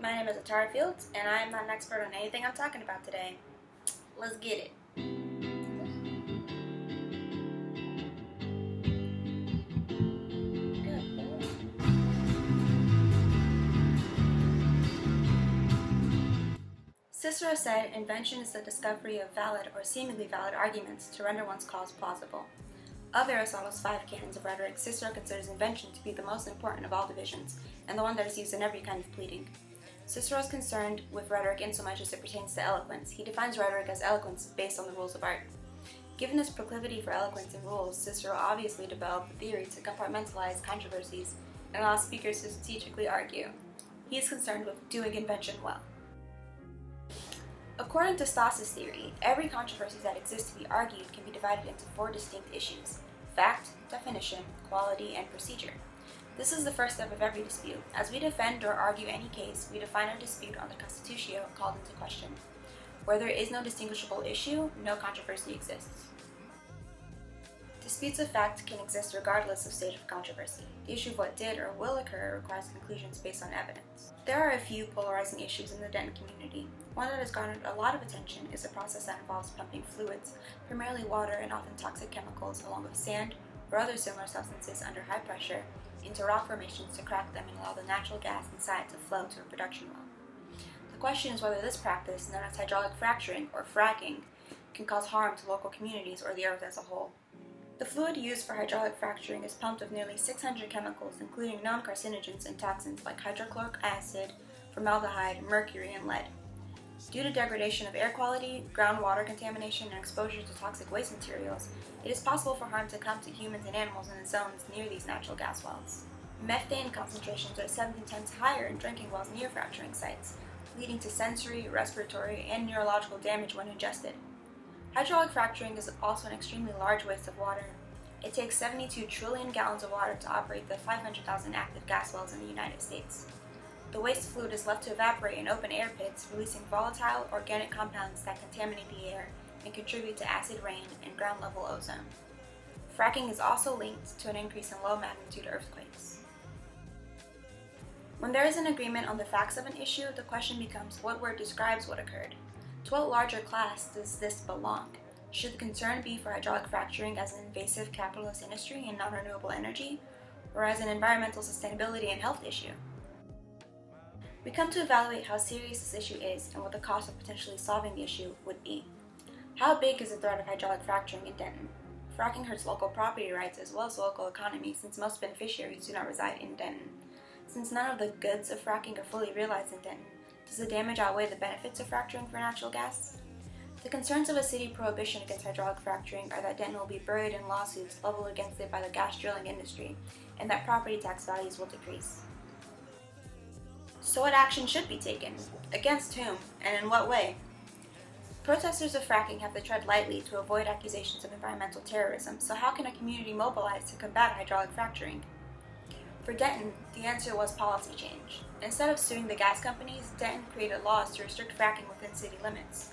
My name is Atara Fields, and I am not an expert on anything I'm talking about today. Let's get it. Cicero said, "Invention is the discovery of valid or seemingly valid arguments to render one's cause plausible." Of Aristotle's 5 canons of rhetoric, Cicero considers invention to be the most important of all divisions, and the one that is used in every kind of pleading. Cicero is concerned with rhetoric insomuch as it pertains to eloquence. He defines rhetoric as eloquence based on the rules of art. Given his proclivity for eloquence and rules, Cicero obviously developed the theory to compartmentalize controversies and allow speakers to strategically argue. He is concerned with doing invention well. According to Stasis theory, every controversy that exists to be argued can be divided into 4 distinct issues: fact, definition, quality, and procedure. This is the first step of every dispute. As we defend or argue any case, we define a dispute on the constitutio called into question. Where there is no distinguishable issue, no controversy exists. Disputes of fact can exist regardless of stage of controversy. The issue of what did or will occur requires conclusions based on evidence. There are a few polarizing issues in the Denton community. One that has garnered a lot of attention is a process that involves pumping fluids, primarily water and often toxic chemicals, along with sand or other similar substances under high pressure, into rock formations to crack them and allow the natural gas inside to flow to a production well. The question is whether this practice, known as hydraulic fracturing or fracking, can cause harm to local communities or the earth as a whole. The fluid used for hydraulic fracturing is pumped with nearly 600 chemicals, including known carcinogens and toxins like hydrochloric acid, formaldehyde, mercury, and lead. Due to degradation of air quality, groundwater contamination, and exposure to toxic waste materials, it is possible for harm to come to humans and animals in the zones near these natural gas wells. Methane concentrations are 17 times higher in drinking wells near fracturing sites, leading to sensory, respiratory, and neurological damage when ingested. Hydraulic fracturing is also an extremely large waste of water. It takes 72 trillion gallons of water to operate the 500,000 active gas wells in the United States. The waste fluid is left to evaporate in open air pits, releasing volatile organic compounds that contaminate the air and contribute to acid rain and ground-level ozone. Fracking is also linked to an increase in low-magnitude earthquakes. When there is an agreement on the facts of an issue, the question becomes what word describes what occurred. To what larger class does this belong? Should the concern be for hydraulic fracturing as an invasive capitalist industry and non-renewable energy, or as an environmental sustainability and health issue? We come to evaluate how serious this issue is and what the cost of potentially solving the issue would be. How big is the threat of hydraulic fracturing in Denton? Fracking hurts local property rights as well as local economy, since most beneficiaries do not reside in Denton. Since none of the goods of fracking are fully realized in Denton, does the damage outweigh the benefits of fracturing for natural gas? The concerns of a city prohibition against hydraulic fracturing are that Denton will be buried in lawsuits leveled against it by the gas drilling industry, and that property tax values will decrease. So what action should be taken? Against whom? And in what way? Protesters of fracking have to tread lightly to avoid accusations of environmental terrorism, so how can a community mobilize to combat hydraulic fracturing? For Denton, the answer was policy change. Instead of suing the gas companies, Denton created laws to restrict fracking within city limits.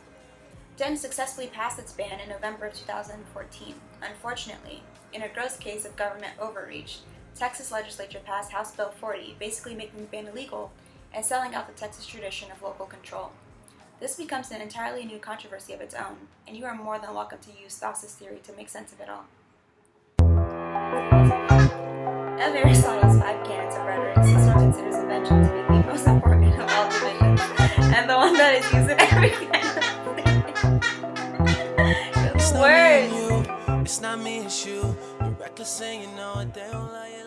Denton successfully passed its ban in November 2014. Unfortunately, in a gross case of government overreach, Texas legislature passed House Bill 40, basically making the ban illegal and selling out the Texas tradition of local control. This becomes an entirely new controversy of its own, and you are more than welcome to use Stasis theory to make sense of it all. Of Aristotle's 5 canons of rhetoric, Cicero considers invention to be the most important of all divisions, and the one that is used in every kind of thing. It's not me and you, it's not me, it's you. You're reckless and you know it, they don't like it.